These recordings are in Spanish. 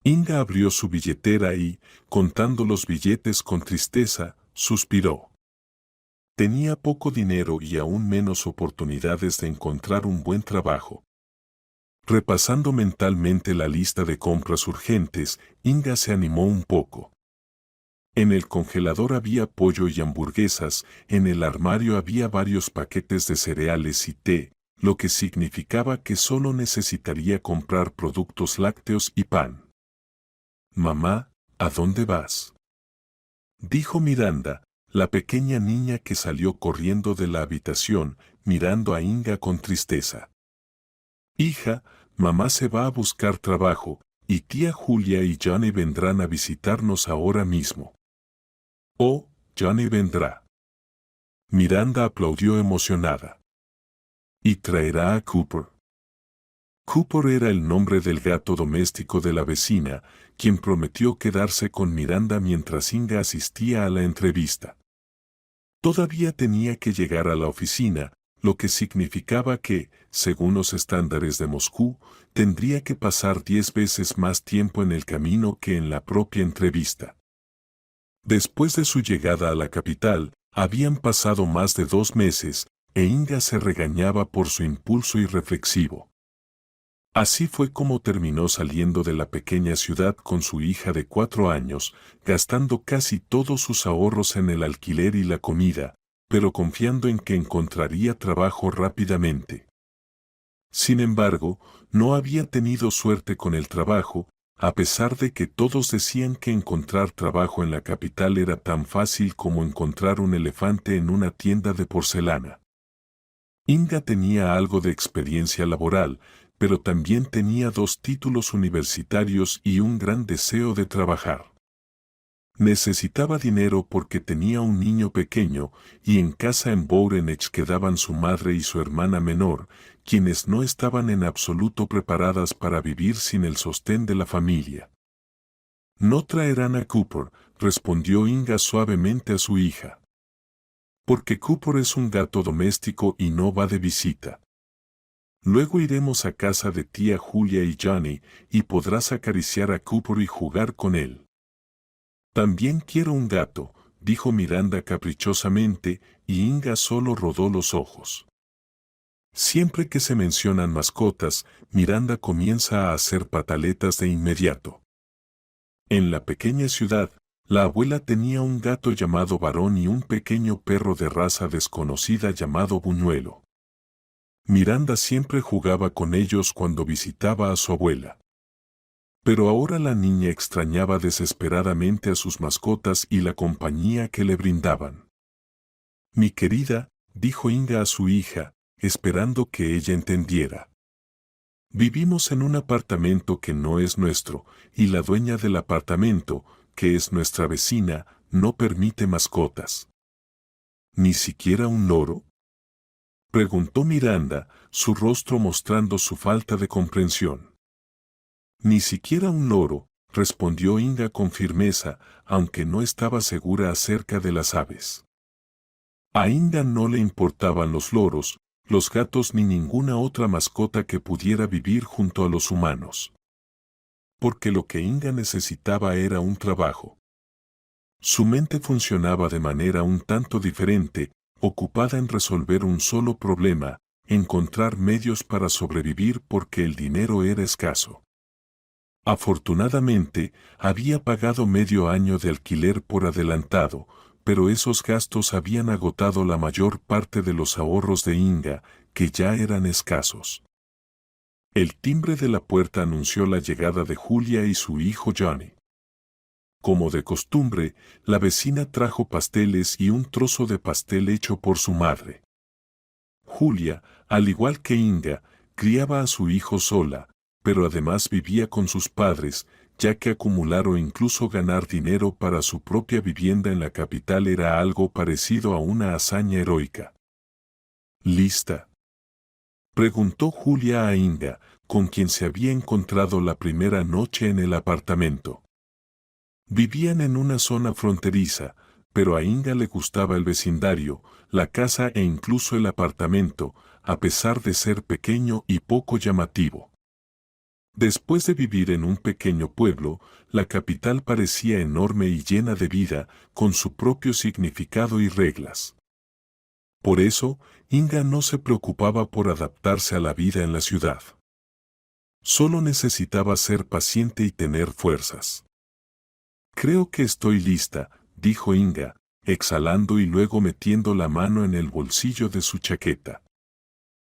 Inga abrió su billetera y, contando los billetes con tristeza, suspiró. Tenía poco dinero y aún menos oportunidades de encontrar un buen trabajo. Repasando mentalmente la lista de compras urgentes, Inga se animó un poco. En el congelador había pollo y hamburguesas, en el armario había varios paquetes de cereales y té, lo que significaba que solo necesitaría comprar productos lácteos y pan. «Mamá, ¿a dónde vas?», dijo Miranda, la pequeña niña que salió corriendo de la habitación, mirando a Inga con tristeza. «Hija, mamá se va a buscar trabajo, y tía Julia y Johnny vendrán a visitarnos ahora mismo». «Oh, Johnny vendrá». Miranda aplaudió emocionada. «¿Y traerá a Cooper?». Cooper era el nombre del gato doméstico de la vecina, quien prometió quedarse con Miranda mientras Inga asistía a la entrevista. Todavía tenía que llegar a la oficina, lo que significaba que, según los estándares de Moscú, tendría que pasar 10 veces más tiempo en el camino que en la propia entrevista. Después de su llegada a la capital, habían pasado más de 2 meses, e Inga se regañaba por su impulso irreflexivo. Así fue como terminó saliendo de la pequeña ciudad con su hija de 4 años, gastando casi todos sus ahorros en el alquiler y la comida, pero confiando en que encontraría trabajo rápidamente. Sin embargo, no había tenido suerte con el trabajo, a pesar de que todos decían que encontrar trabajo en la capital era tan fácil como encontrar un elefante en una tienda de porcelana. Inga tenía algo de experiencia laboral, pero también tenía 2 títulos universitarios y un gran deseo de trabajar. Necesitaba dinero porque tenía un niño pequeño, y en casa en Voronezh quedaban su madre y su hermana menor, quienes no estaban en absoluto preparadas para vivir sin el sostén de la familia. «No traerán a Cooper», respondió Inga suavemente a su hija. «Porque Cooper es un gato doméstico y no va de visita. Luego iremos a casa de tía Julia y Johnny, y podrás acariciar a Cooper y jugar con él». «También quiero un gato», dijo Miranda caprichosamente, y Inga solo rodó los ojos. Siempre que se mencionan mascotas, Miranda comienza a hacer pataletas de inmediato. En la pequeña ciudad, la abuela tenía un gato llamado Varón y un pequeño perro de raza desconocida llamado Buñuelo. Miranda siempre jugaba con ellos cuando visitaba a su abuela. Pero ahora la niña extrañaba desesperadamente a sus mascotas y la compañía que le brindaban. «Mi querida», dijo Inga a su hija, esperando que ella entendiera. «Vivimos en un apartamento que no es nuestro, y la dueña del apartamento, que es nuestra vecina, no permite mascotas». «¿Ni siquiera un loro?», preguntó Miranda, su rostro mostrando su falta de comprensión. «Ni siquiera un loro», respondió Inga con firmeza, aunque no estaba segura acerca de las aves. A Inga no le importaban los loros, los gatos ni ninguna otra mascota que pudiera vivir junto a los humanos. Porque lo que Inga necesitaba era un trabajo. Su mente funcionaba de manera un tanto diferente, ocupada en resolver un solo problema, encontrar medios para sobrevivir porque el dinero era escaso. Afortunadamente, había pagado medio año de alquiler por adelantado, pero esos gastos habían agotado la mayor parte de los ahorros de Inga, que ya eran escasos. El timbre de la puerta anunció la llegada de Julia y su hijo Johnny. Como de costumbre, la vecina trajo pasteles y un trozo de pastel hecho por su madre. Julia, al igual que Inga, criaba a su hijo sola, pero además vivía con sus padres, ya que acumular o incluso ganar dinero para su propia vivienda en la capital era algo parecido a una hazaña heroica. «¿Lista?», preguntó Julia a Inga, con quien se había encontrado la primera noche en el apartamento. Vivían en una zona fronteriza, pero a Inga le gustaba el vecindario, la casa e incluso el apartamento, a pesar de ser pequeño y poco llamativo. Después de vivir en un pequeño pueblo, la capital parecía enorme y llena de vida, con su propio significado y reglas. Por eso, Inga no se preocupaba por adaptarse a la vida en la ciudad. Solo necesitaba ser paciente y tener fuerzas. Creo que estoy lista, dijo Inga, exhalando y luego metiendo la mano en el bolsillo de su chaqueta.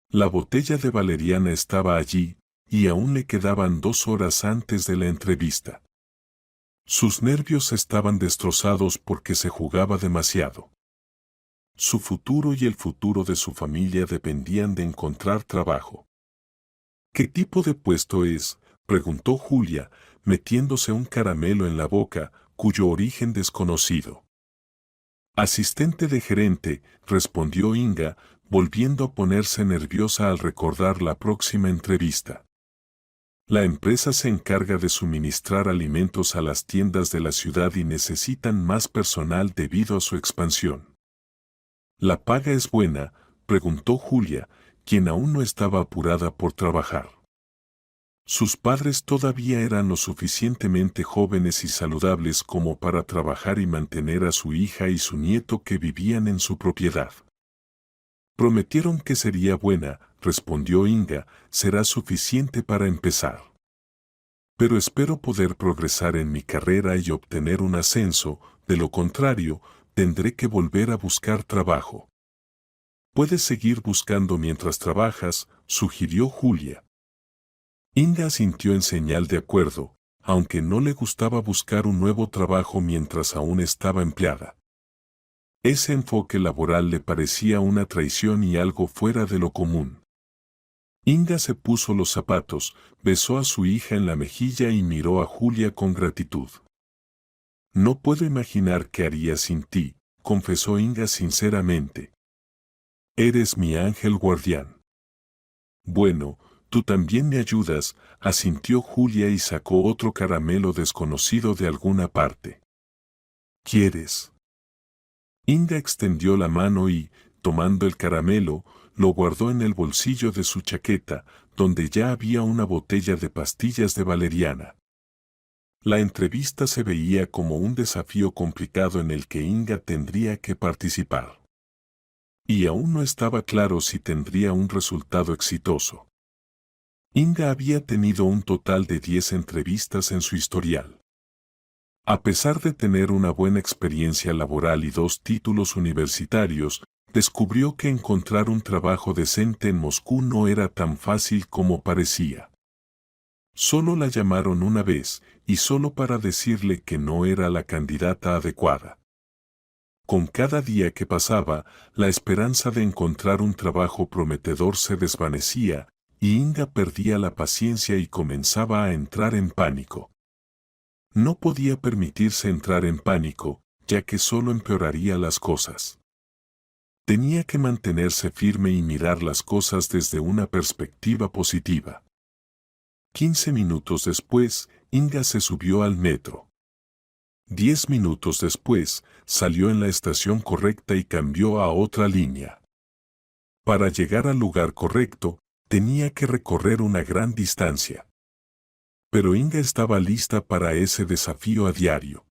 La botella de valeriana estaba allí, y aún le quedaban 2 horas antes de la entrevista. Sus nervios estaban destrozados porque se jugaba demasiado. Su futuro y el futuro de su familia dependían de encontrar trabajo. ¿Qué tipo de puesto es?, preguntó Julia, metiéndose un caramelo en la boca, cuyo origen desconocido. Asistente de gerente, respondió Inga, volviendo a ponerse nerviosa al recordar la próxima entrevista. La empresa se encarga de suministrar alimentos a las tiendas de la ciudad y necesitan más personal debido a su expansión. ¿La paga es buena?, preguntó Julia, quien aún no estaba apurada por trabajar. Sus padres todavía eran lo suficientemente jóvenes y saludables como para trabajar y mantener a su hija y su nieto que vivían en su propiedad. Prometieron que sería buena, respondió Inga, será suficiente para empezar. Pero espero poder progresar en mi carrera y obtener un ascenso, de lo contrario, tendré que volver a buscar trabajo. Puedes seguir buscando mientras trabajas, sugirió Julia. Inga asintió en señal de acuerdo, aunque no le gustaba buscar un nuevo trabajo mientras aún estaba empleada. Ese enfoque laboral le parecía una traición y algo fuera de lo común. Inga se puso los zapatos, besó a su hija en la mejilla y miró a Julia con gratitud. No puedo imaginar qué haría sin ti, confesó Inga sinceramente. Eres mi ángel guardián. Bueno, tú también me ayudas, asintió Julia y sacó otro caramelo desconocido de alguna parte. ¿Quieres? Inga extendió la mano y, tomando el caramelo, lo guardó en el bolsillo de su chaqueta, donde ya había una botella de pastillas de valeriana. La entrevista se veía como un desafío complicado en el que Inga tendría que participar. Y aún no estaba claro si tendría un resultado exitoso. Inga había tenido un total de 10 entrevistas en su historial. A pesar de tener una buena experiencia laboral y 2 títulos universitarios, descubrió que encontrar un trabajo decente en Moscú no era tan fácil como parecía. Solo la llamaron una vez, y solo para decirle que no era la candidata adecuada. Con cada día que pasaba, la esperanza de encontrar un trabajo prometedor se desvanecía, y Inga perdía la paciencia y comenzaba a entrar en pánico. No podía permitirse entrar en pánico, ya que solo empeoraría las cosas. Tenía que mantenerse firme y mirar las cosas desde una perspectiva positiva. 15 minutos después, Inga se subió al metro. 10 minutos después, salió en la estación correcta y cambió a otra línea. Para llegar al lugar correcto, tenía que recorrer una gran distancia. Pero Inga estaba lista para ese desafío a diario.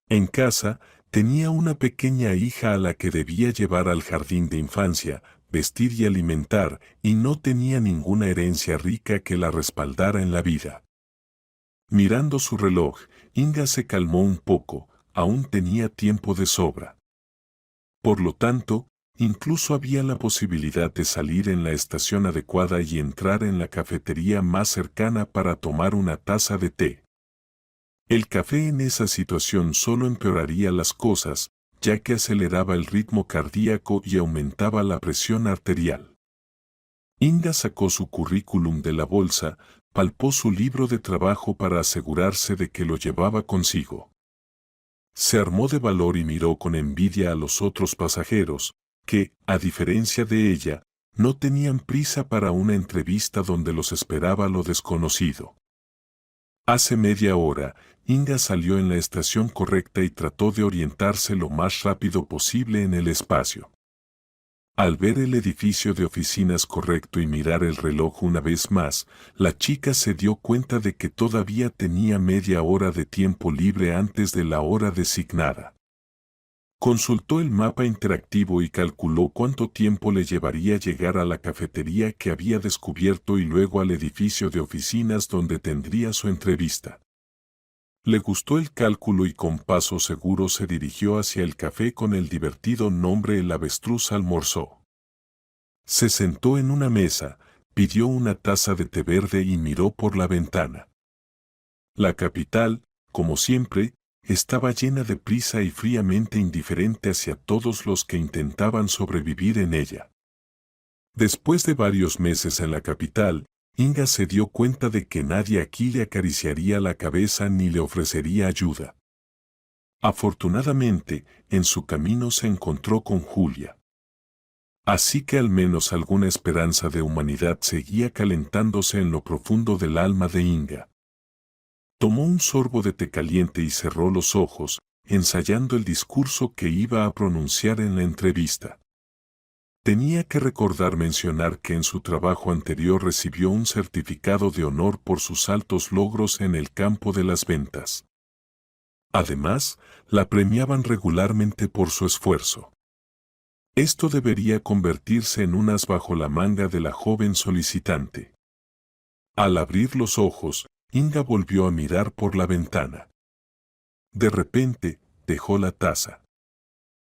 En casa, tenía una pequeña hija a la que debía llevar al jardín de infancia, vestir y alimentar, y no tenía ninguna herencia rica que la respaldara en la vida. Mirando su reloj, Inga se calmó un poco, aún tenía tiempo de sobra. Por lo tanto, incluso había la posibilidad de salir en la estación adecuada y entrar en la cafetería más cercana para tomar una taza de té. El café en esa situación solo empeoraría las cosas, ya que aceleraba el ritmo cardíaco y aumentaba la presión arterial. Inga sacó su currículum de la bolsa, palpó su libro de trabajo para asegurarse de que lo llevaba consigo. Se armó de valor y miró con envidia a los otros pasajeros, que, a diferencia de ella, no tenían prisa para una entrevista donde los esperaba lo desconocido. Hace media hora, Inga salió en la estación correcta y trató de orientarse lo más rápido posible en el espacio. Al ver el edificio de oficinas correcto y mirar el reloj una vez más, la chica se dio cuenta de que todavía tenía media hora de tiempo libre antes de la hora designada. Consultó el mapa interactivo y calculó cuánto tiempo le llevaría llegar a la cafetería que había descubierto y luego al edificio de oficinas donde tendría su entrevista. Le gustó el cálculo y con paso seguro se dirigió hacia el café con el divertido nombre El Avestruz. Almorzó. Se sentó en una mesa, pidió una taza de té verde y miró por la ventana. La capital, como siempre, estaba llena de prisa y fríamente indiferente hacia todos los que intentaban sobrevivir en ella. Después de varios meses en la capital, Inga se dio cuenta de que nadie aquí le acariciaría la cabeza ni le ofrecería ayuda. Afortunadamente, en su camino se encontró con Julia. Así que al menos alguna esperanza de humanidad seguía calentándose en lo profundo del alma de Inga. Tomó un sorbo de té caliente y cerró los ojos, ensayando el discurso que iba a pronunciar en la entrevista. Tenía que recordar mencionar que en su trabajo anterior recibió un certificado de honor por sus altos logros en el campo de las ventas. Además, la premiaban regularmente por su esfuerzo. Esto debería convertirse en un as bajo la manga de la joven solicitante. Al abrir los ojos, Inga volvió a mirar por la ventana. De repente, dejó la taza.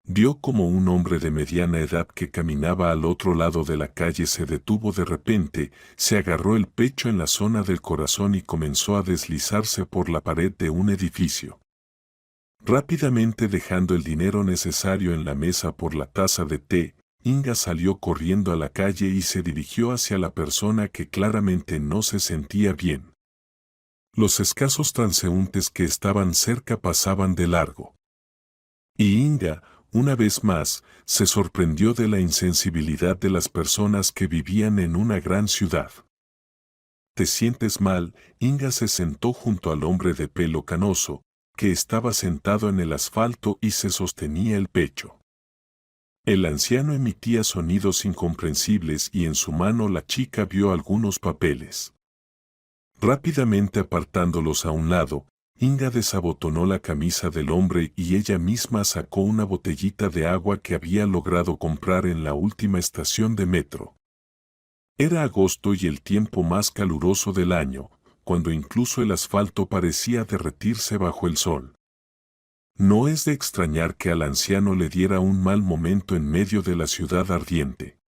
Vio como un hombre de mediana edad que caminaba al otro lado de la calle se detuvo de repente, se agarró el pecho en la zona del corazón y comenzó a deslizarse por la pared de un edificio. Rápidamente dejando el dinero necesario en la mesa por la taza de té, Inga salió corriendo a la calle y se dirigió hacia la persona que claramente no se sentía bien. Los escasos transeúntes que estaban cerca pasaban de largo. Y Inga, una vez más, se sorprendió de la insensibilidad de las personas que vivían en una gran ciudad. ¿Te sientes mal? Inga se sentó junto al hombre de pelo canoso, que estaba sentado en el asfalto y se sostenía el pecho. El anciano emitía sonidos incomprensibles y en su mano la chica vio algunos papeles. Rápidamente apartándolos a un lado, Inga desabotonó la camisa del hombre y ella misma sacó una botellita de agua que había logrado comprar en la última estación de metro. Era agosto y el tiempo más caluroso del año, cuando incluso el asfalto parecía derretirse bajo el sol. No es de extrañar que al anciano le diera un mal momento en medio de la ciudad ardiente.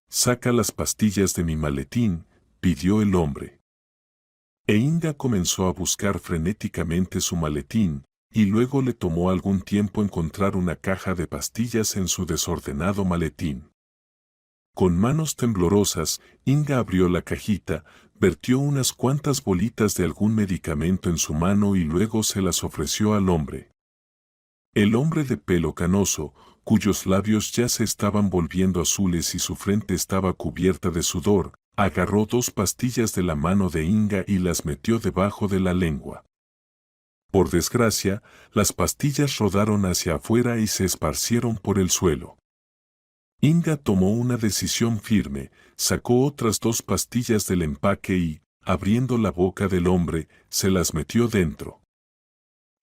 «Saca las pastillas de mi maletín», pidió el hombre. E Inga comenzó a buscar frenéticamente su maletín, y luego le tomó algún tiempo encontrar una caja de pastillas en su desordenado maletín. Con manos temblorosas, Inga abrió la cajita, vertió unas cuantas bolitas de algún medicamento en su mano y luego se las ofreció al hombre. El hombre de pelo canoso, cuyos labios ya se estaban volviendo azules y su frente estaba cubierta de sudor, agarró 2 pastillas de la mano de Inga y las metió debajo de la lengua. Por desgracia, las pastillas rodaron hacia afuera y se esparcieron por el suelo. Inga tomó una decisión firme, sacó otras 2 pastillas del empaque y, abriendo la boca del hombre, se las metió dentro.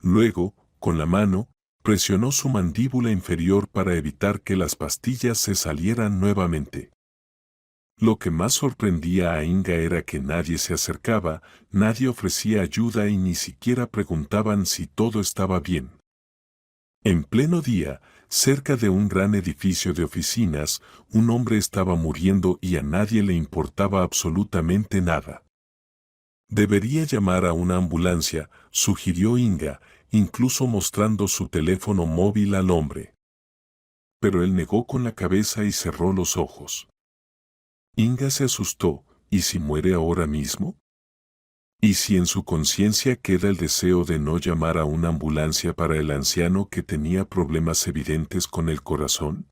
Luego, con la mano, presionó su mandíbula inferior para evitar que las pastillas se salieran nuevamente. Lo que más sorprendía a Inga era que nadie se acercaba, nadie ofrecía ayuda y ni siquiera preguntaban si todo estaba bien. En pleno día, cerca de un gran edificio de oficinas, un hombre estaba muriendo y a nadie le importaba absolutamente nada. Debería llamar a una ambulancia, sugirió Inga, incluso mostrando su teléfono móvil al hombre. Pero él negó con la cabeza y cerró los ojos. Inga se asustó, ¿y si muere ahora mismo? ¿Y si en su conciencia queda el deseo de no llamar a una ambulancia para el anciano que tenía problemas evidentes con el corazón?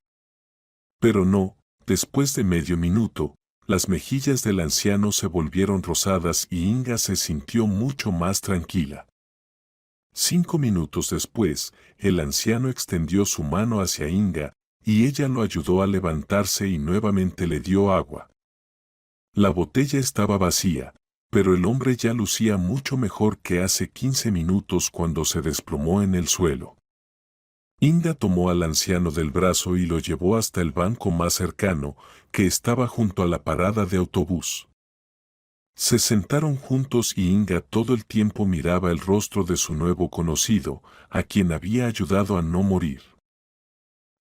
Pero no, después de medio minuto, las mejillas del anciano se volvieron rosadas y Inga se sintió mucho más tranquila. 5 minutos después, el anciano extendió su mano hacia Inga, y ella lo ayudó a levantarse y nuevamente le dio agua. La botella estaba vacía, pero el hombre ya lucía mucho mejor que hace 15 minutos cuando se desplomó en el suelo. Inga tomó al anciano del brazo y lo llevó hasta el banco más cercano, que estaba junto a la parada de autobús. Se sentaron juntos y Inga todo el tiempo miraba el rostro de su nuevo conocido, a quien había ayudado a no morir.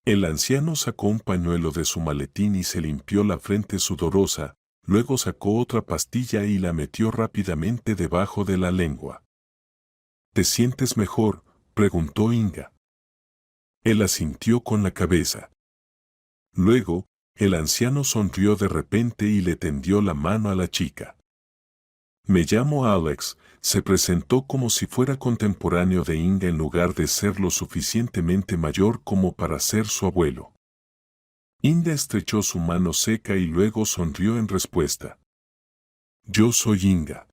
El anciano sacó un pañuelo de su maletín y se limpió la frente sudorosa, luego sacó otra pastilla y la metió rápidamente debajo de la lengua. ¿Te sientes mejor?, preguntó Inga. Él asintió con la cabeza. Luego, el anciano sonrió de repente y le tendió la mano a la chica. Me llamo Alex, se presentó como si fuera contemporáneo de Inga en lugar de ser lo suficientemente mayor como para ser su abuelo. Inga estrechó su mano seca y luego sonrió en respuesta. Yo soy Inga.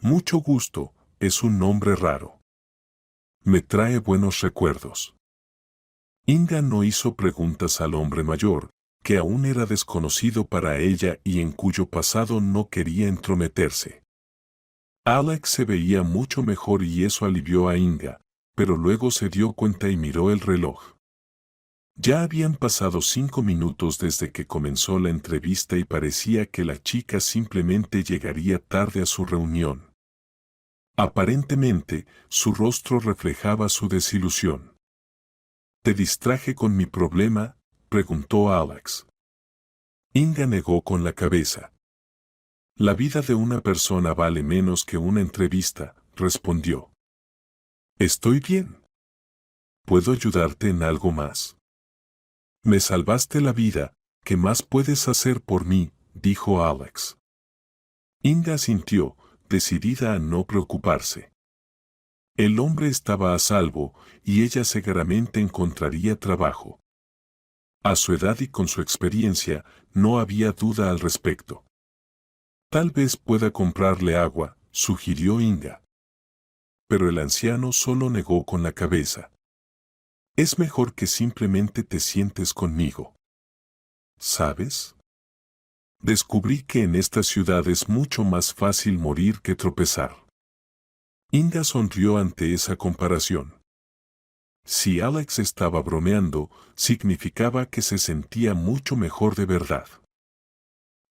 Mucho gusto, es un nombre raro. Me trae buenos recuerdos. Inga no hizo preguntas al hombre mayor, que aún era desconocido para ella y en cuyo pasado no quería entrometerse. Alex se veía mucho mejor y eso alivió a Inga, pero luego se dio cuenta y miró el reloj. Ya habían pasado 5 minutos desde que comenzó la entrevista y parecía que la chica simplemente llegaría tarde a su reunión. Aparentemente, su rostro reflejaba su desilusión. ¿Te distraje con mi problema?, preguntó Alex. Inga negó con la cabeza. La vida de una persona vale menos que una entrevista, respondió. Estoy bien. ¿Puedo ayudarte en algo más? Me salvaste la vida, ¿qué más puedes hacer por mí?, dijo Alex. Inga asintió, decidida a no preocuparse. El hombre estaba a salvo, y ella seguramente encontraría trabajo. A su edad y con su experiencia, no había duda al respecto. Tal vez pueda comprarle agua, sugirió Inga. Pero el anciano solo negó con la cabeza. Es mejor que simplemente te sientes conmigo. ¿Sabes? Descubrí que en esta ciudad es mucho más fácil morir que tropezar. Inga sonrió ante esa comparación. Si Alex estaba bromeando, significaba que se sentía mucho mejor de verdad.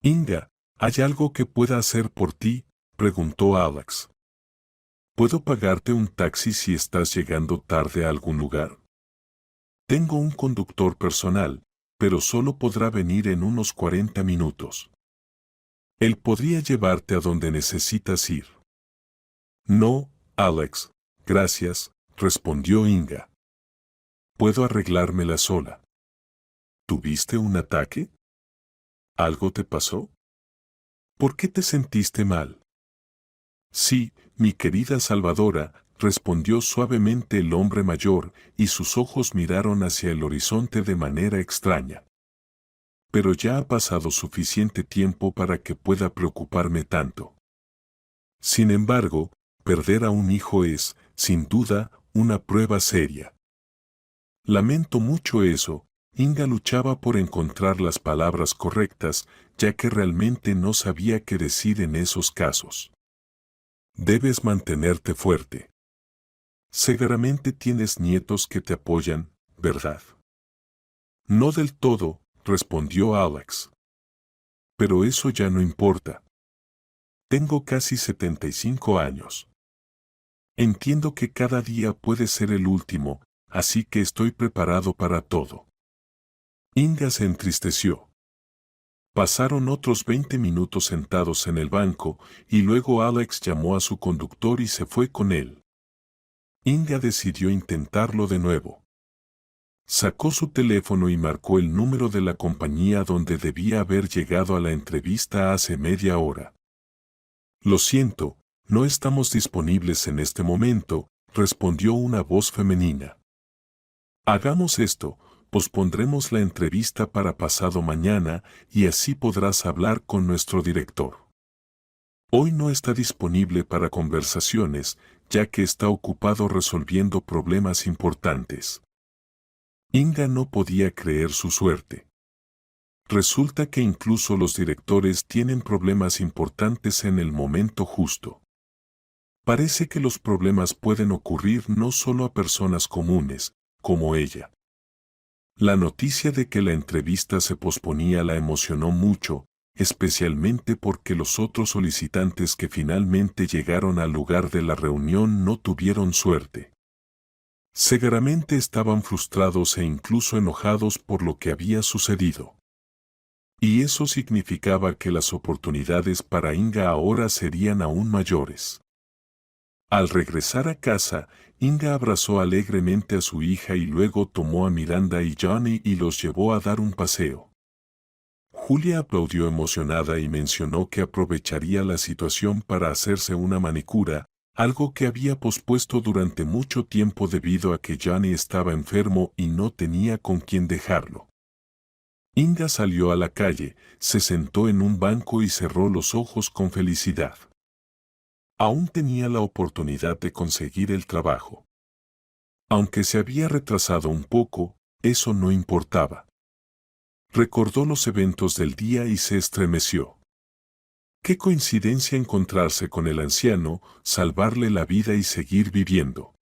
Inga, ¿hay algo que pueda hacer por ti?, preguntó Alex. ¿Puedo pagarte un taxi si estás llegando tarde a algún lugar? Tengo un conductor personal, pero solo podrá venir en unos 40 minutos. Él podría llevarte a donde necesitas ir. No, Alex, gracias, respondió Inga. Puedo arreglármela sola. ¿Tuviste un ataque? ¿Algo te pasó? ¿Por qué te sentiste mal? Sí, mi querida Salvadora, respondió suavemente el hombre mayor, y sus ojos miraron hacia el horizonte de manera extraña. Pero ya ha pasado suficiente tiempo para que pueda preocuparme tanto. Sin embargo, perder a un hijo es, sin duda, una prueba seria. Lamento mucho eso. Inga luchaba por encontrar las palabras correctas, ya que realmente no sabía qué decir en esos casos. Debes mantenerte fuerte. Seguramente tienes nietos que te apoyan, ¿verdad? No del todo, respondió Alex. Pero eso ya no importa. Tengo casi 75 años. Entiendo que cada día puede ser el último, así que estoy preparado para todo. Inga se entristeció. Pasaron otros 20 minutos sentados en el banco, y luego Alex llamó a su conductor y se fue con él. Inga decidió intentarlo de nuevo. Sacó su teléfono y marcó el número de la compañía donde debía haber llegado a la entrevista hace media hora. Lo siento, no estamos disponibles en este momento, respondió una voz femenina. Hagamos esto, pospondremos la entrevista para pasado mañana y así podrás hablar con nuestro director. Hoy no está disponible para conversaciones, ya que está ocupado resolviendo problemas importantes. Inga no podía creer su suerte. Resulta que incluso los directores tienen problemas importantes en el momento justo. Parece que los problemas pueden ocurrir no solo a personas comunes, como ella. La noticia de que la entrevista se posponía la emocionó mucho, especialmente porque los otros solicitantes que finalmente llegaron al lugar de la reunión no tuvieron suerte. Seguramente estaban frustrados e incluso enojados por lo que había sucedido. Y eso significaba que las oportunidades para Inga ahora serían aún mayores. Al regresar a casa, Inga abrazó alegremente a su hija y luego tomó a Miranda y Johnny y los llevó a dar un paseo. Julia aplaudió emocionada y mencionó que aprovecharía la situación para hacerse una manicura, algo que había pospuesto durante mucho tiempo debido a que Johnny estaba enfermo y no tenía con quién dejarlo. Inga salió a la calle, se sentó en un banco y cerró los ojos con felicidad. Aún tenía la oportunidad de conseguir el trabajo. Aunque se había retrasado un poco, eso no importaba. Recordó los eventos del día y se estremeció. Qué coincidencia encontrarse con el anciano, salvarle la vida y seguir viviendo.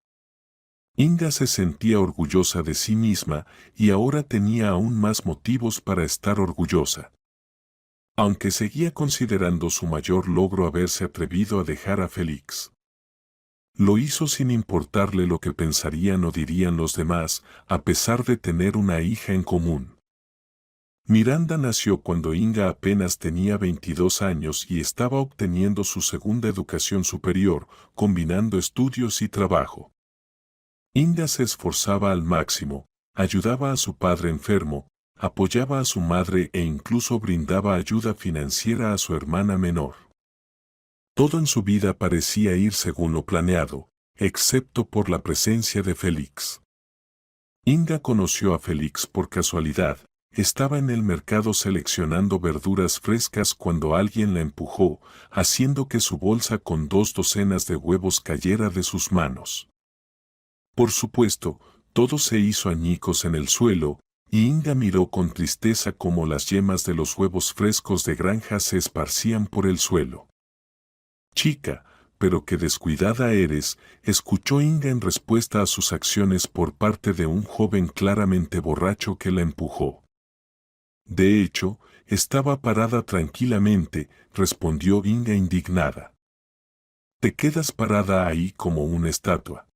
Inga se sentía orgullosa de sí misma y ahora tenía aún más motivos para estar orgullosa. Aunque seguía considerando su mayor logro haberse atrevido a dejar a Félix. Lo hizo sin importarle lo que pensarían o dirían los demás, a pesar de tener una hija en común. Miranda nació cuando Inga apenas tenía 22 años y estaba obteniendo su segunda educación superior, combinando estudios y trabajo. Inga se esforzaba al máximo, ayudaba a su padre enfermo, apoyaba a su madre e incluso brindaba ayuda financiera a su hermana menor. Todo en su vida parecía ir según lo planeado, excepto por la presencia de Félix. Inga conoció a Félix por casualidad, estaba en el mercado seleccionando verduras frescas cuando alguien la empujó, haciendo que su bolsa con 2 docenas de huevos cayera de sus manos. Por supuesto, todo se hizo añicos en el suelo, y Inga miró con tristeza cómo las yemas de los huevos frescos de granja se esparcían por el suelo. Chica, pero qué descuidada eres, escuchó Inga en respuesta a sus acciones por parte de un joven claramente borracho que la empujó. De hecho, estaba parada tranquilamente, respondió Inga indignada. Te quedas parada ahí como una estatua.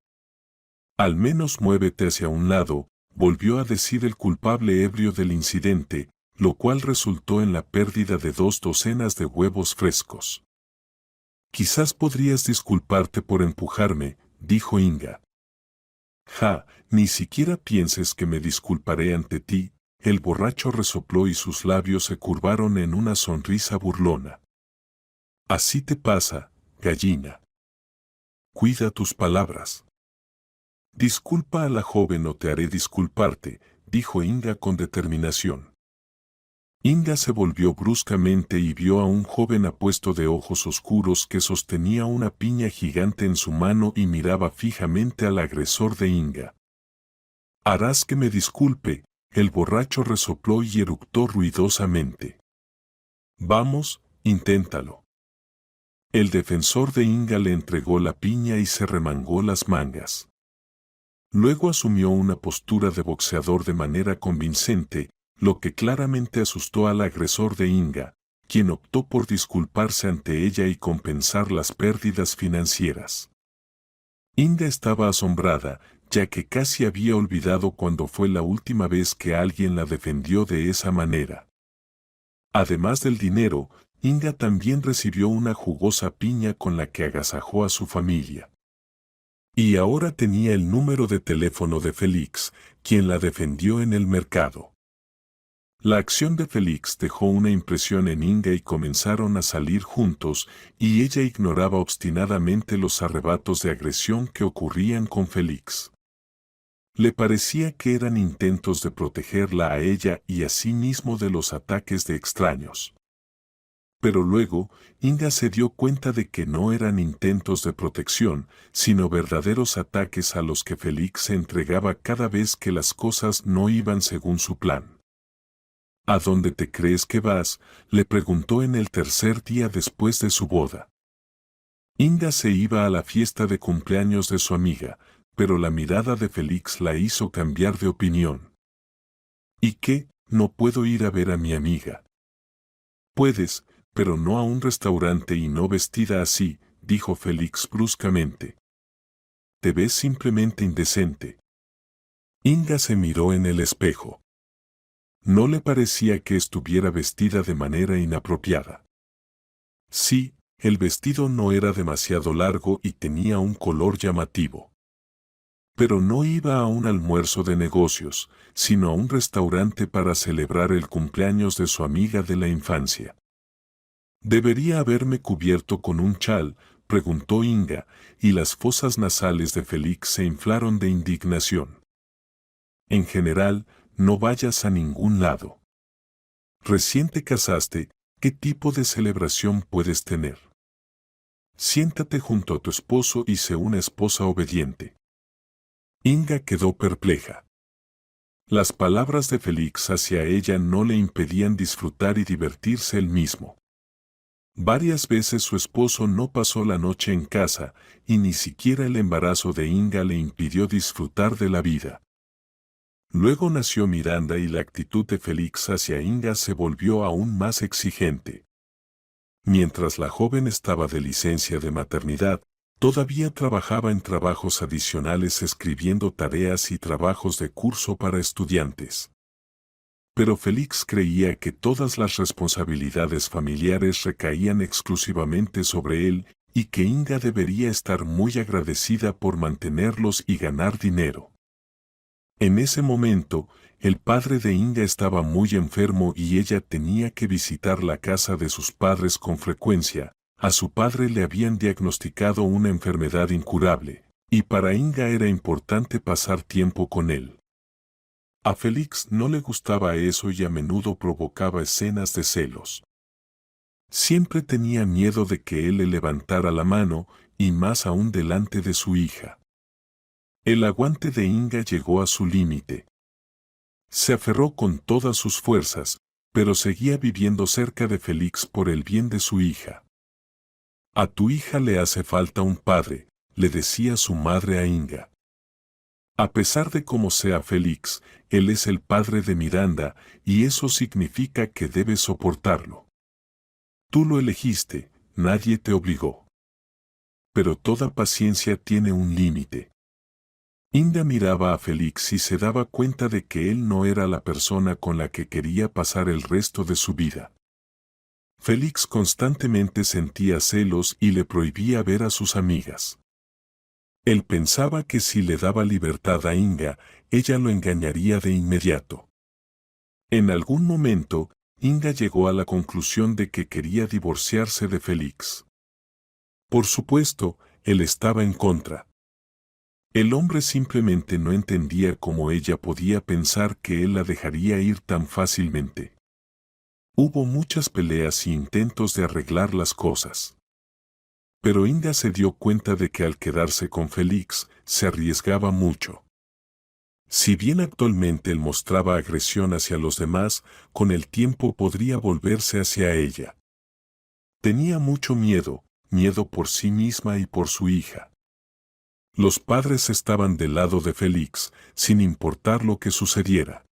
Al menos muévete hacia un lado, volvió a decir el culpable ebrio del incidente, lo cual resultó en la pérdida de 2 docenas de huevos frescos. Quizás podrías disculparte por empujarme, dijo Inga. Ja, ni siquiera pienses que me disculparé ante ti, el borracho resopló y sus labios se curvaron en una sonrisa burlona. Así te pasa, gallina. Cuida tus palabras. Disculpa a la joven o te haré disculparte, dijo Inga con determinación. Inga se volvió bruscamente y vio a un joven apuesto de ojos oscuros que sostenía una piña gigante en su mano y miraba fijamente al agresor de Inga. Harás que me disculpe, el borracho resopló y eructó ruidosamente. Vamos, inténtalo. El defensor de Inga le entregó la piña y se remangó las mangas. Luego asumió una postura de boxeador de manera convincente, lo que claramente asustó al agresor de Inga, quien optó por disculparse ante ella y compensar las pérdidas financieras. Inga estaba asombrada, ya que casi había olvidado cuándo fue la última vez que alguien la defendió de esa manera. Además del dinero, Inga también recibió una jugosa piña con la que agasajó a su familia. Y ahora tenía el número de teléfono de Félix, quien la defendió en el mercado. La acción de Félix dejó una impresión en Inga y comenzaron a salir juntos, y ella ignoraba obstinadamente los arrebatos de agresión que ocurrían con Félix. Le parecía que eran intentos de protegerla a ella y a sí mismo de los ataques de extraños. Pero luego, Inga se dio cuenta de que no eran intentos de protección, sino verdaderos ataques a los que Félix se entregaba cada vez que las cosas no iban según su plan. ¿A dónde te crees que vas?, le preguntó en el tercer día después de su boda. Inga se iba a la fiesta de cumpleaños de su amiga, pero la mirada de Félix la hizo cambiar de opinión. ¿Y qué? ¿No puedo ir a ver a mi amiga? Puedes, pero no a un restaurante y no vestida así, dijo Félix bruscamente. Te ves simplemente indecente. Inga se miró en el espejo. No le parecía que estuviera vestida de manera inapropiada. Sí, el vestido no era demasiado largo y tenía un color llamativo. Pero no iba a un almuerzo de negocios, sino a un restaurante para celebrar el cumpleaños de su amiga de la infancia. ¿Debería haberme cubierto con un chal?, preguntó Inga, y las fosas nasales de Félix se inflaron de indignación. En general, no vayas a ningún lado. Recién te casaste, ¿qué tipo de celebración puedes tener? Siéntate junto a tu esposo y sé una esposa obediente. Inga quedó perpleja. Las palabras de Félix hacia ella no le impedían disfrutar y divertirse él mismo. Varias veces su esposo no pasó la noche en casa, y ni siquiera el embarazo de Inga le impidió disfrutar de la vida. Luego nació Miranda y la actitud de Félix hacia Inga se volvió aún más exigente. Mientras la joven estaba de licencia de maternidad, todavía trabajaba en trabajos adicionales escribiendo tareas y trabajos de curso para estudiantes. Pero Félix creía que todas las responsabilidades familiares recaían exclusivamente sobre él y que Inga debería estar muy agradecida por mantenerlos y ganar dinero. En ese momento, el padre de Inga estaba muy enfermo y ella tenía que visitar la casa de sus padres con frecuencia. A su padre le habían diagnosticado una enfermedad incurable, y para Inga era importante pasar tiempo con él. A Félix no le gustaba eso y a menudo provocaba escenas de celos. Siempre tenía miedo de que él le levantara la mano, y más aún delante de su hija. El aguante de Inga llegó a su límite. Se aferró con todas sus fuerzas, pero seguía viviendo cerca de Félix por el bien de su hija. A tu hija le hace falta un padre, le decía su madre a Inga. A pesar de cómo sea Félix, él es el padre de Miranda, y eso significa que debes soportarlo. Tú lo elegiste, nadie te obligó. Pero toda paciencia tiene un límite. Inga miraba a Félix y se daba cuenta de que él no era la persona con la que quería pasar el resto de su vida. Félix constantemente sentía celos y le prohibía ver a sus amigas. Él pensaba que si le daba libertad a Inga, ella lo engañaría de inmediato. En algún momento, Inga llegó a la conclusión de que quería divorciarse de Félix. Por supuesto, él estaba en contra. El hombre simplemente no entendía cómo ella podía pensar que él la dejaría ir tan fácilmente. Hubo muchas peleas y intentos de arreglar las cosas. Pero Inga se dio cuenta de que al quedarse con Félix, se arriesgaba mucho. Si bien actualmente él mostraba agresión hacia los demás, con el tiempo podría volverse hacia ella. Tenía mucho miedo, miedo por sí misma y por su hija. Los padres estaban del lado de Félix, sin importar lo que sucediera.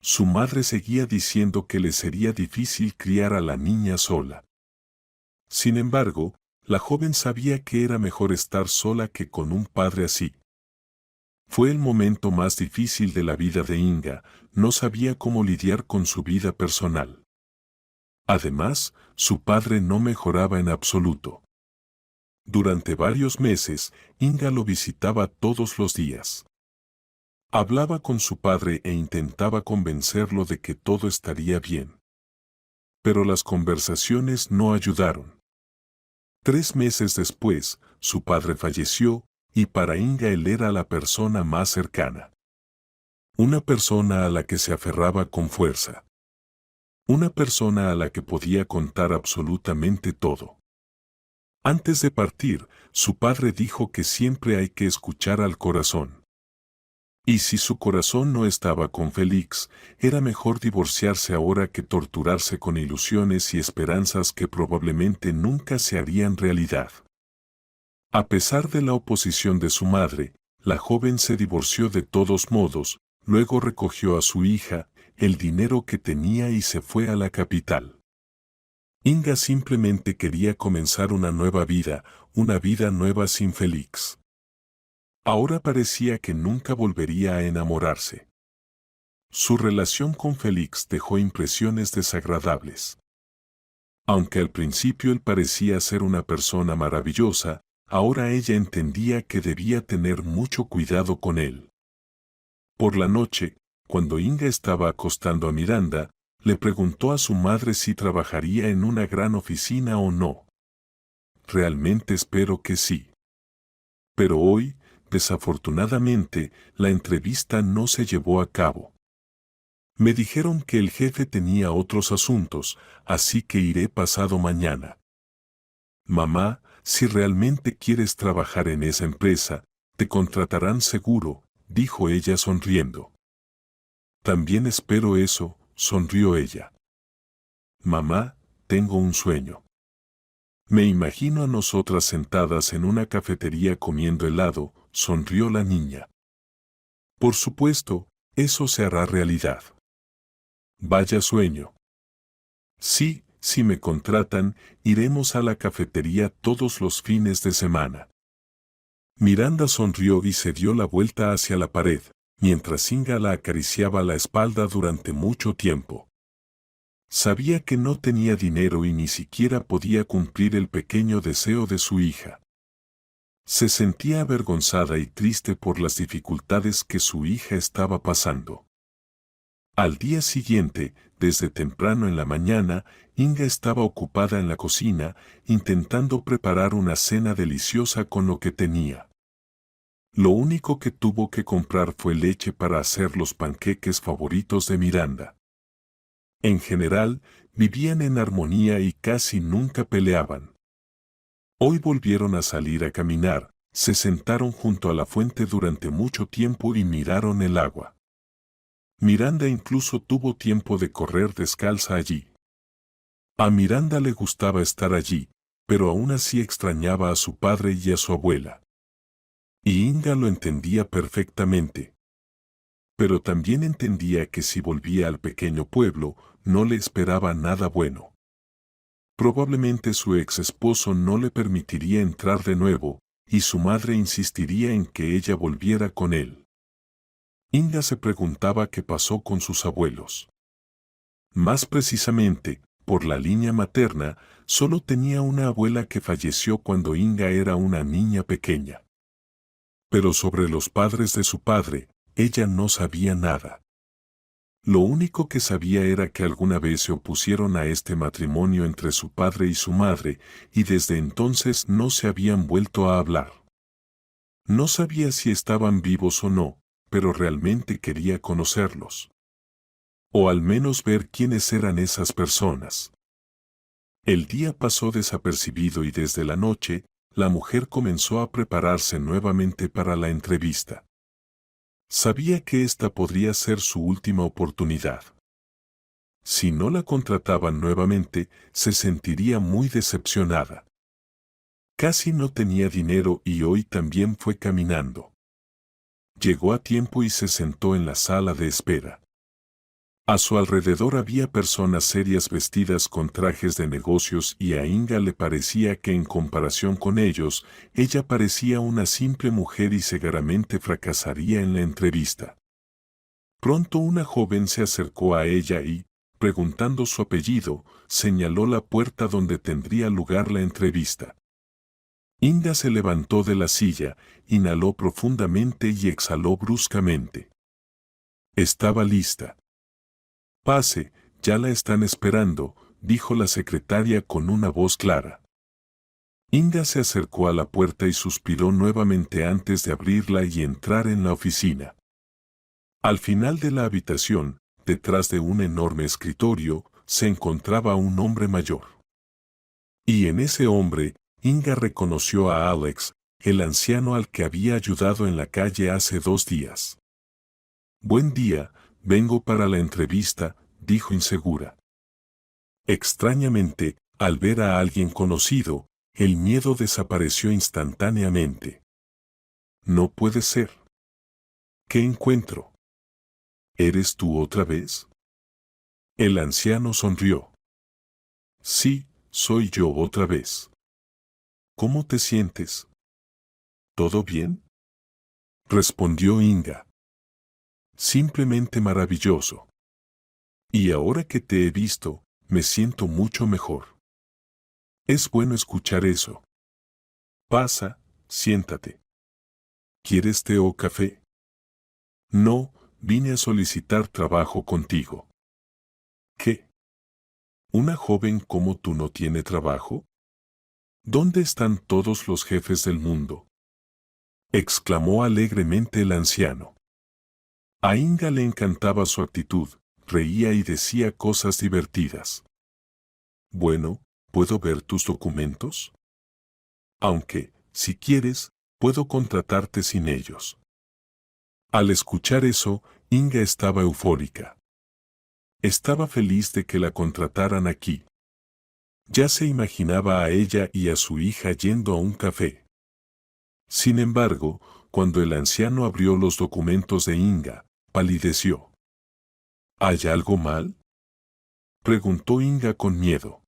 Su madre seguía diciendo que le sería difícil criar a la niña sola. Sin embargo, la joven sabía que era mejor estar sola que con un padre así. Fue el momento más difícil de la vida de Inga, no sabía cómo lidiar con su vida personal. Además, su padre no mejoraba en absoluto. Durante varios meses, Inga lo visitaba todos los días. Hablaba con su padre e intentaba convencerlo de que todo estaría bien. Pero las conversaciones no ayudaron. 3 meses después, su padre falleció, y para Inga él era la persona más cercana. Una persona a la que se aferraba con fuerza. Una persona a la que podía contar absolutamente todo. Antes de partir, su padre dijo que siempre hay que escuchar al corazón. Y si su corazón no estaba con Félix, era mejor divorciarse ahora que torturarse con ilusiones y esperanzas que probablemente nunca se harían realidad. A pesar de la oposición de su madre, la joven se divorció de todos modos, luego recogió a su hija, el dinero que tenía y se fue a la capital. Inga simplemente quería comenzar una vida nueva sin Félix. Ahora parecía que nunca volvería a enamorarse. Su relación con Félix dejó impresiones desagradables. Aunque al principio él parecía ser una persona maravillosa, ahora ella entendía que debía tener mucho cuidado con él. Por la noche, cuando Inga estaba acostando a Miranda, le preguntó a su madre si trabajaría en una gran oficina o no. Realmente espero que sí. Pero hoy, desafortunadamente, la entrevista no se llevó a cabo. Me dijeron que el jefe tenía otros asuntos, así que iré pasado mañana. Mamá, si realmente quieres trabajar en esa empresa, te contratarán seguro, dijo ella sonriendo. También espero eso, sonrió ella. Mamá, tengo un sueño. Me imagino a nosotras sentadas en una cafetería comiendo helado, sonrió la niña. Por supuesto, eso se hará realidad. Vaya sueño. Sí, si me contratan, iremos a la cafetería todos los fines de semana. Miranda sonrió y se dio la vuelta hacia la pared, mientras Inga la acariciaba la espalda durante mucho tiempo. Sabía que no tenía dinero y ni siquiera podía cumplir el pequeño deseo de su hija. Se sentía avergonzada y triste por las dificultades que su hija estaba pasando. Al día siguiente, desde temprano en la mañana, Inga estaba ocupada en la cocina, intentando preparar una cena deliciosa con lo que tenía. Lo único que tuvo que comprar fue leche para hacer los panqueques favoritos de Miranda. En general, vivían en armonía y casi nunca peleaban. Hoy volvieron a salir a caminar, se sentaron junto a la fuente durante mucho tiempo y miraron el agua. Miranda incluso tuvo tiempo de correr descalza allí. A Miranda le gustaba estar allí, pero aún así extrañaba a su padre y a su abuela. Y Inga lo entendía perfectamente. Pero también entendía que si volvía al pequeño pueblo, no le esperaba nada bueno. Probablemente su ex esposo no le permitiría entrar de nuevo, y su madre insistiría en que ella volviera con él. Inga se preguntaba qué pasó con sus abuelos. Más precisamente, por la línea materna, solo tenía una abuela que falleció cuando Inga era una niña pequeña. Pero sobre los padres de su padre, ella no sabía nada. Lo único que sabía era que alguna vez se opusieron a este matrimonio entre su padre y su madre, y desde entonces no se habían vuelto a hablar. No sabía si estaban vivos o no, pero realmente quería conocerlos. O al menos ver quiénes eran esas personas. El día pasó desapercibido y desde la noche, la mujer comenzó a prepararse nuevamente para la entrevista. Sabía que esta podría ser su última oportunidad. Si no la contrataban nuevamente, se sentiría muy decepcionada. Casi no tenía dinero y hoy también fue caminando. Llegó a tiempo y se sentó en la sala de espera. A su alrededor había personas serias vestidas con trajes de negocios y a Inga le parecía que en comparación con ellos, ella parecía una simple mujer y seguramente fracasaría en la entrevista. Pronto una joven se acercó a ella y, preguntando su apellido, señaló la puerta donde tendría lugar la entrevista. Inga se levantó de la silla, inhaló profundamente y exhaló bruscamente. Estaba lista. Pase, ya la están esperando, dijo la secretaria con una voz clara. Inga se acercó a la puerta y suspiró nuevamente antes de abrirla y entrar en la oficina. Al final de la habitación, detrás de un enorme escritorio, se encontraba un hombre mayor. Y en ese hombre, Inga reconoció a Alex, el anciano al que había ayudado en la calle hace 2 días. «Buen día, vengo para la entrevista», dijo insegura. Extrañamente, al ver a alguien conocido, el miedo desapareció instantáneamente. «No puede ser. ¿Qué encuentro? ¿Eres tú otra vez?». El anciano sonrió. «Sí, soy yo otra vez». «¿Cómo te sientes?». «¿Todo bien?», respondió Inga. «Simplemente maravilloso. Y ahora que te he visto, me siento mucho mejor». «Es bueno escuchar eso. Pasa, siéntate. ¿Quieres té o café?». «No, vine a solicitar trabajo contigo». «¿Qué? ¿Una joven como tú no tiene trabajo? ¿Dónde están todos los jefes del mundo?», exclamó alegremente el anciano. A Inga le encantaba su actitud, reía y decía cosas divertidas. «Bueno, ¿puedo ver tus documentos? Aunque, si quieres, puedo contratarte sin ellos». Al escuchar eso, Inga estaba eufórica. Estaba feliz de que la contrataran aquí. Ya se imaginaba a ella y a su hija yendo a un café. Sin embargo, cuando el anciano abrió los documentos de Inga, palideció. «¿Hay algo mal?», preguntó Inga con miedo.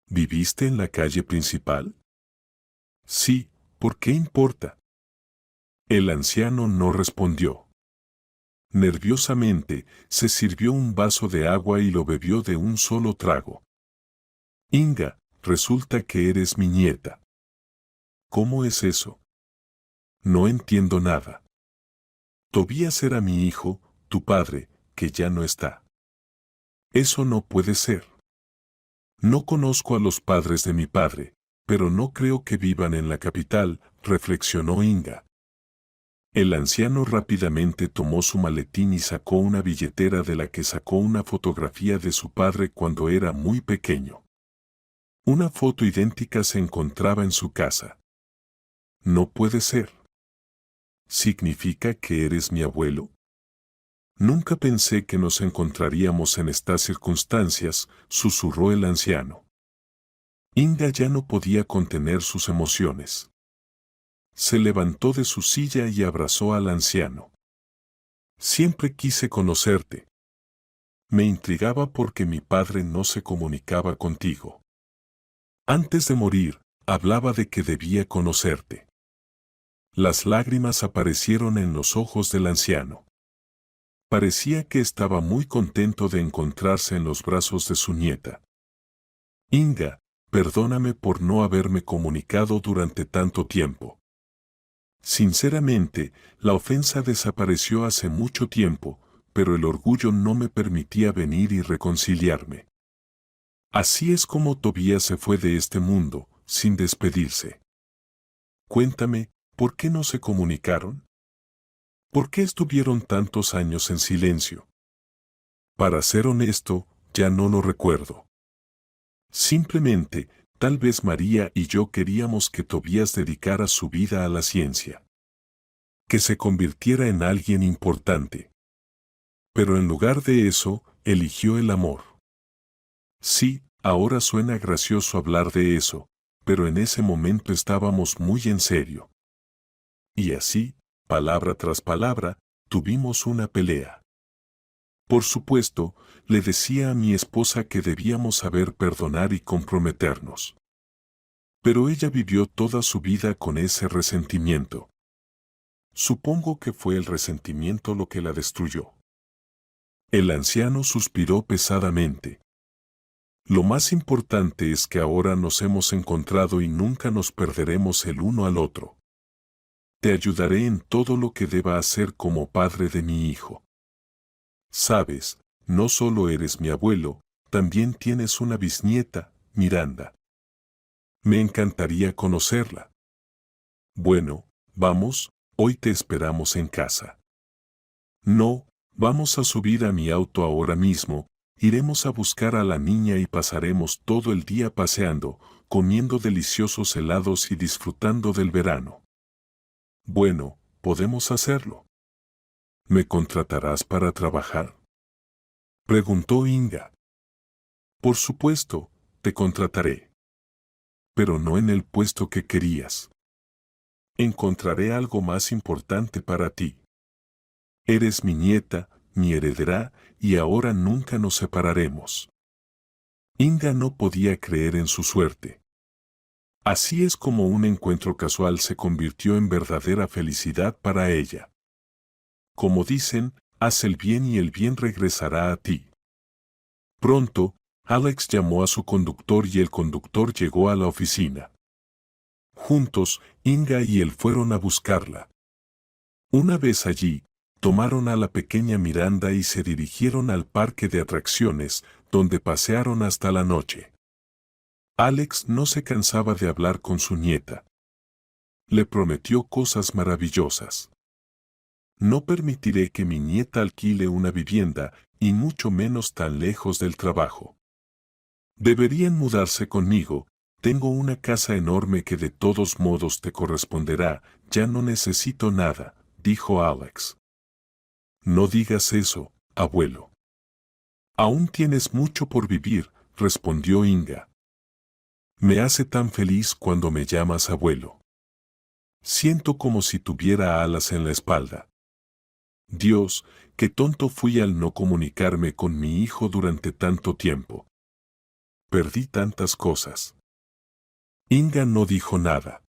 «¿Viviste en la calle principal?». «Sí, ¿por qué importa?». El anciano no respondió. Nerviosamente, se sirvió un vaso de agua y lo bebió de un solo trago. «Inga, resulta que eres mi nieta». «¿Cómo es eso?». «No entiendo nada». «Tobías era mi hijo, tu padre, que ya no está». «Eso no puede ser». «No conozco a los padres de mi padre, pero no creo que vivan en la capital», reflexionó Inga. El anciano rápidamente tomó su maletín y sacó una billetera de la que sacó una fotografía de su padre cuando era muy pequeño. Una foto idéntica se encontraba en su casa. «No puede ser. ¿Significa que eres mi abuelo?». «Nunca pensé que nos encontraríamos en estas circunstancias», susurró el anciano. Inga ya no podía contener sus emociones. Se levantó de su silla y abrazó al anciano. «Siempre quise conocerte. Me intrigaba porque mi padre no se comunicaba contigo. Antes de morir, hablaba de que debía conocerte». Las lágrimas aparecieron en los ojos del anciano. Parecía que estaba muy contento de encontrarse en los brazos de su nieta. «Inga, perdóname por no haberme comunicado durante tanto tiempo. Sinceramente, la ofensa desapareció hace mucho tiempo, pero el orgullo no me permitía venir y reconciliarme». Así es como Tobías se fue de este mundo, sin despedirse. «Cuéntame, ¿por qué no se comunicaron? ¿Por qué estuvieron tantos años en silencio?». «Para ser honesto, ya no lo recuerdo. Simplemente, tal vez María y yo queríamos que Tobías dedicara su vida a la ciencia. Que se convirtiera en alguien importante. Pero en lugar de eso, eligió el amor». Sí, ahora suena gracioso hablar de eso, pero en ese momento estábamos muy en serio. Y así, palabra tras palabra, tuvimos una pelea. Por supuesto, le decía a mi esposa que debíamos saber perdonar y comprometernos. Pero ella vivió toda su vida con ese resentimiento. Supongo que fue el resentimiento lo que la destruyó. El anciano suspiró pesadamente. «Lo más importante es que ahora nos hemos encontrado y nunca nos perderemos el uno al otro. Te ayudaré en todo lo que deba hacer como padre de mi hijo. Sabes, no solo eres mi abuelo, también tienes una bisnieta, Miranda. Me encantaría conocerla. Bueno, vamos, hoy te esperamos en casa». «No, vamos a subir a mi auto ahora mismo, iremos a buscar a la niña y pasaremos todo el día paseando, comiendo deliciosos helados y disfrutando del verano. Bueno, podemos hacerlo. ¿Me contratarás para trabajar?, preguntó Inga. Por supuesto, te contrataré. Pero no en el puesto que querías. Encontraré algo más importante para ti. Eres mi nieta, mi heredera, y ahora nunca nos separaremos. Inga no podía creer en su suerte. Así es como un encuentro casual se convirtió en verdadera felicidad para ella. Como dicen, haz el bien y el bien regresará a ti. Pronto, Alex llamó a su conductor y el conductor llegó a la oficina. Juntos, Inga y él fueron a buscarla. Una vez allí, tomaron a la pequeña Miranda y se dirigieron al parque de atracciones, donde pasearon hasta la noche. Alex no se cansaba de hablar con su nieta. Le prometió cosas maravillosas. No permitiré que mi nieta alquile una vivienda, y mucho menos tan lejos del trabajo. Deberían mudarse conmigo, tengo una casa enorme que de todos modos te corresponderá, ya no necesito nada, dijo Alex. No digas eso, abuelo. Aún tienes mucho por vivir, respondió Inga. Me hace tan feliz cuando me llamas abuelo. Siento como si tuviera alas en la espalda. Dios, qué tonto fui al no comunicarme con mi hijo durante tanto tiempo. Perdí tantas cosas. Inga no dijo nada.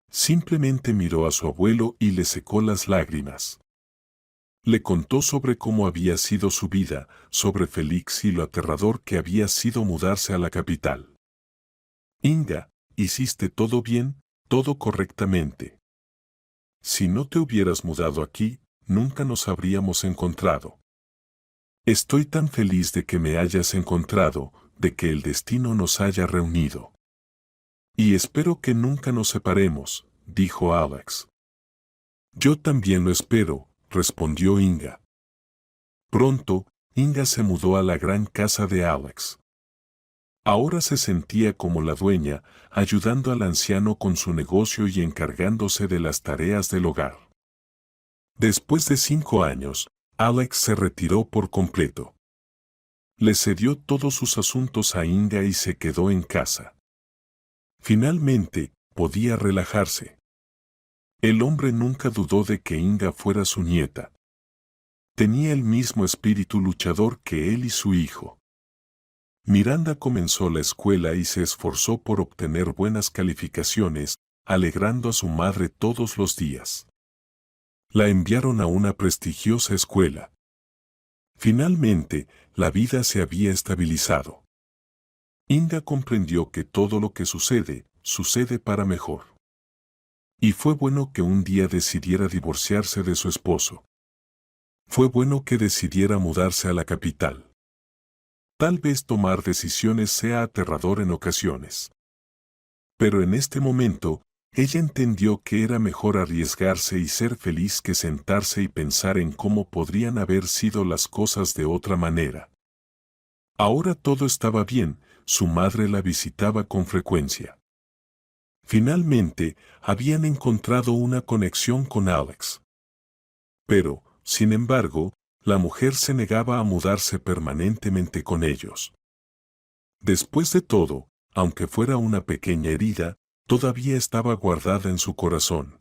Simplemente miró a su abuelo y le secó las lágrimas. Le contó sobre cómo había sido su vida, sobre Félix y lo aterrador que había sido mudarse a la capital. Inga, hiciste todo bien, todo correctamente. Si no te hubieras mudado aquí, nunca nos habríamos encontrado. Estoy tan feliz de que me hayas encontrado, de que el destino nos haya reunido. Y espero que nunca nos separemos, dijo Alex. Yo también lo espero, respondió Inga. Pronto, Inga se mudó a la gran casa de Alex. Ahora se sentía como la dueña, ayudando al anciano con su negocio y encargándose de las tareas del hogar. Después de 5 años, Alex se retiró por completo. Le cedió todos sus asuntos a Inga y se quedó en casa. Finalmente, podía relajarse. El hombre nunca dudó de que Inga fuera su nieta. Tenía el mismo espíritu luchador que él y su hijo. Miranda comenzó la escuela y se esforzó por obtener buenas calificaciones, alegrando a su madre todos los días. La enviaron a una prestigiosa escuela. Finalmente, la vida se había estabilizado. Inga comprendió que todo lo que sucede, sucede para mejor. Y fue bueno que un día decidiera divorciarse de su esposo. Fue bueno que decidiera mudarse a la capital. Tal vez tomar decisiones sea aterrador en ocasiones. Pero en este momento, ella entendió que era mejor arriesgarse y ser feliz que sentarse y pensar en cómo podrían haber sido las cosas de otra manera. Ahora todo estaba bien, su madre la visitaba con frecuencia. Finalmente, habían encontrado una conexión con Alex. Pero, sin embargo, la mujer se negaba a mudarse permanentemente con ellos. Después de todo, aunque fuera una pequeña herida, todavía estaba guardada en su corazón.